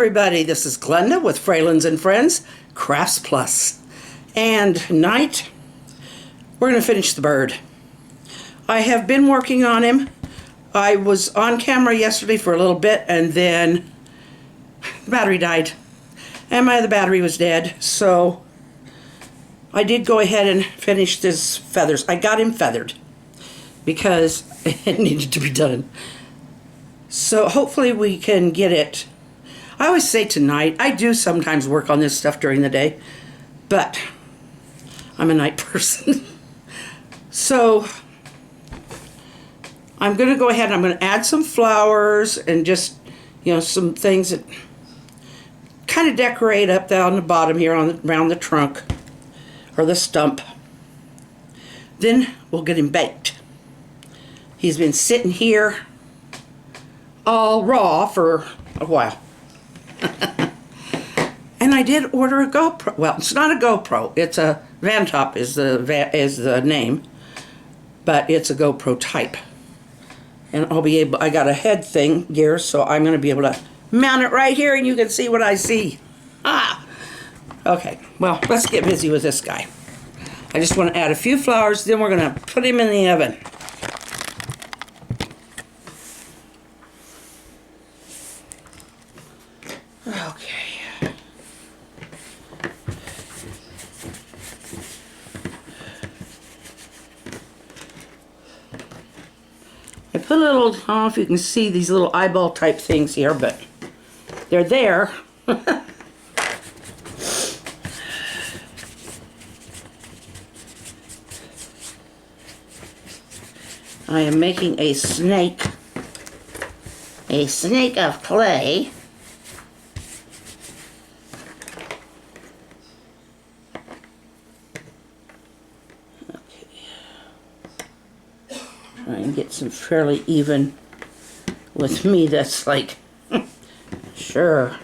everybody, this is Glenda with Fralins and Friends, Crafts Plus. And tonight, we're going to finish the bird. I have been working on him. I was on camera yesterday for a little bit, and then the battery died. And my other battery was dead, so I did go ahead and finish his feathers. I got him feathered because it needed to be done. So hopefully we can get it. I always say tonight. I do sometimes work on this stuff during the day, but I'm a night person. So I'm going to go ahead and I'm going to add some flowers and just, some things that kind of decorate up down the bottom here around the trunk or the stump. Then we'll get him baked. He's been sitting here all raw for a while. And I did order a GoPro. Well, it's not a GoPro. It's a Vantop is the name, but it's a GoPro type. And I got a head thing here, so I'm going to be able to mount it right here, and you can see what I see. Okay, well, let's get busy with this guy. I just want to add a few flowers, then we're going to put him in the oven. Okay. I put a little, I don't know if you can see these little eyeball type things here, but they're there. I am making a snake of clay. Try and get some fairly even. With me, that's like, sure,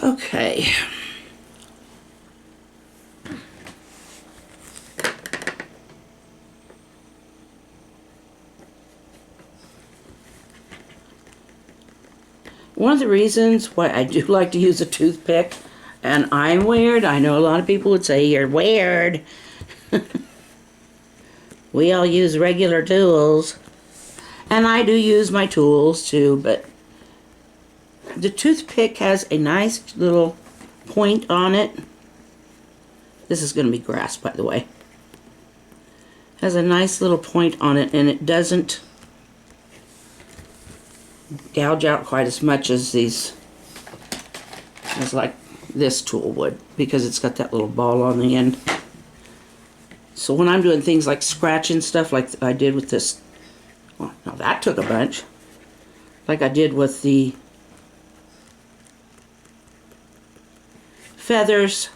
Okay. One of the reasons why I do like to use a toothpick, and I'm weird, I know a lot of people would say you're weird. We all use regular tools, and I do use my tools too, but the toothpick has a nice little point on it. This is going to be grass, by the way. Has a nice little point on it, and it doesn't gouge out quite as much as like this tool would, because it's got that little ball on the end. So when I'm doing things like scratching stuff like I did with this, well, now that took a bunch, like I did with the feathers,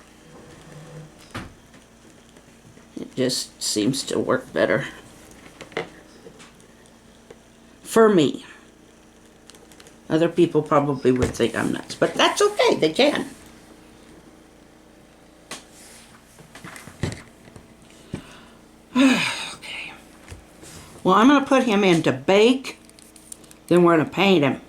it just seems to work better for me. Other people probably would think I'm nuts, but that's okay, they can. Okay. Well, I'm going to put him in to bake, then we're going to paint him.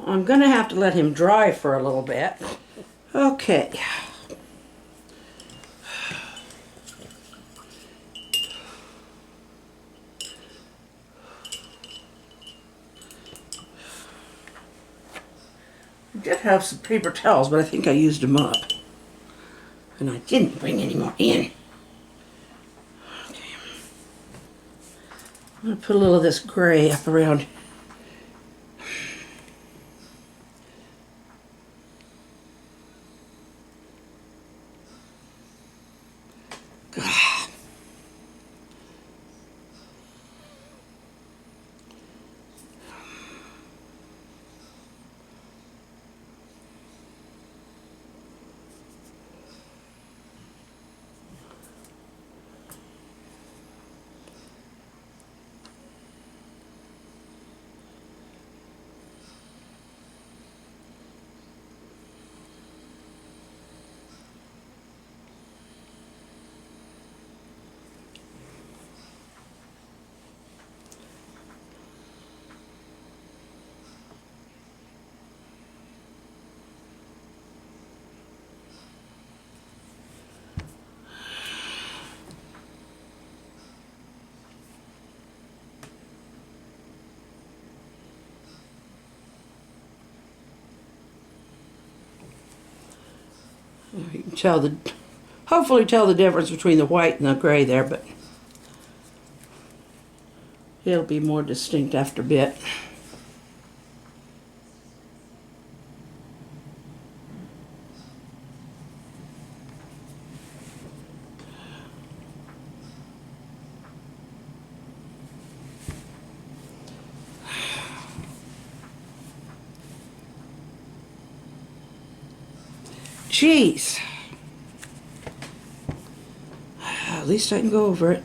I'm going to have to let him dry for a little bit. Okay. I did have some paper towels, but I think I used them up. And I didn't bring any more in. Okay. I'm going to put a little of this gray up around. You can tell hopefully tell the difference between the white and the gray there, but it'll be more distinct after a bit. Jeez. At least I can go over it.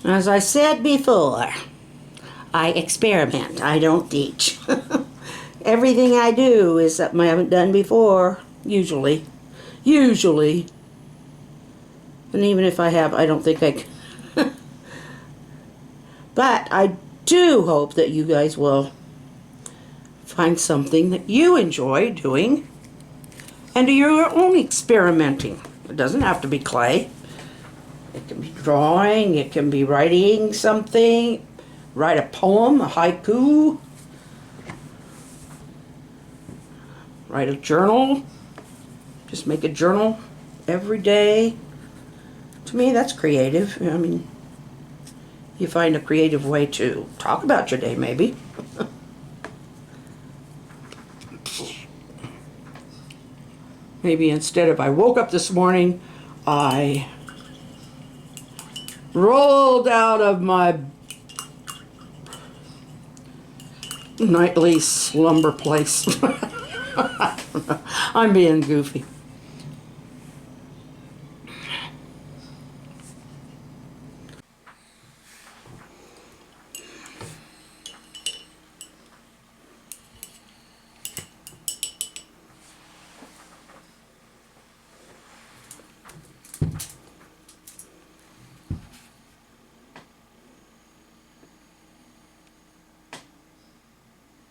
As I said before, I experiment. I don't teach. Everything I do is something I haven't done before, usually. Usually. And even if I have, I don't think I can. But I do hope that you guys will find something that you enjoy doing and do your own experimenting. It doesn't have to be clay. It can be drawing, it can be writing something, write a poem, a haiku, write a journal, just make a journal every day. To me, that's creative. I mean, you find a creative way to talk about your day, maybe. Maybe instead of I woke up this morning, I rolled out of my nightly slumber place. I don't know. I'm being goofy.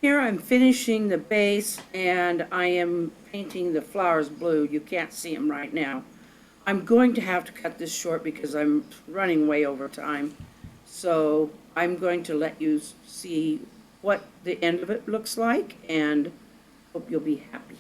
Here I'm finishing the base and I am painting the flowers blue. You can't see them right now. I'm going to have to cut this short because I'm running way over time. So I'm going to let you see what the end of it looks like, and hope you'll be happy.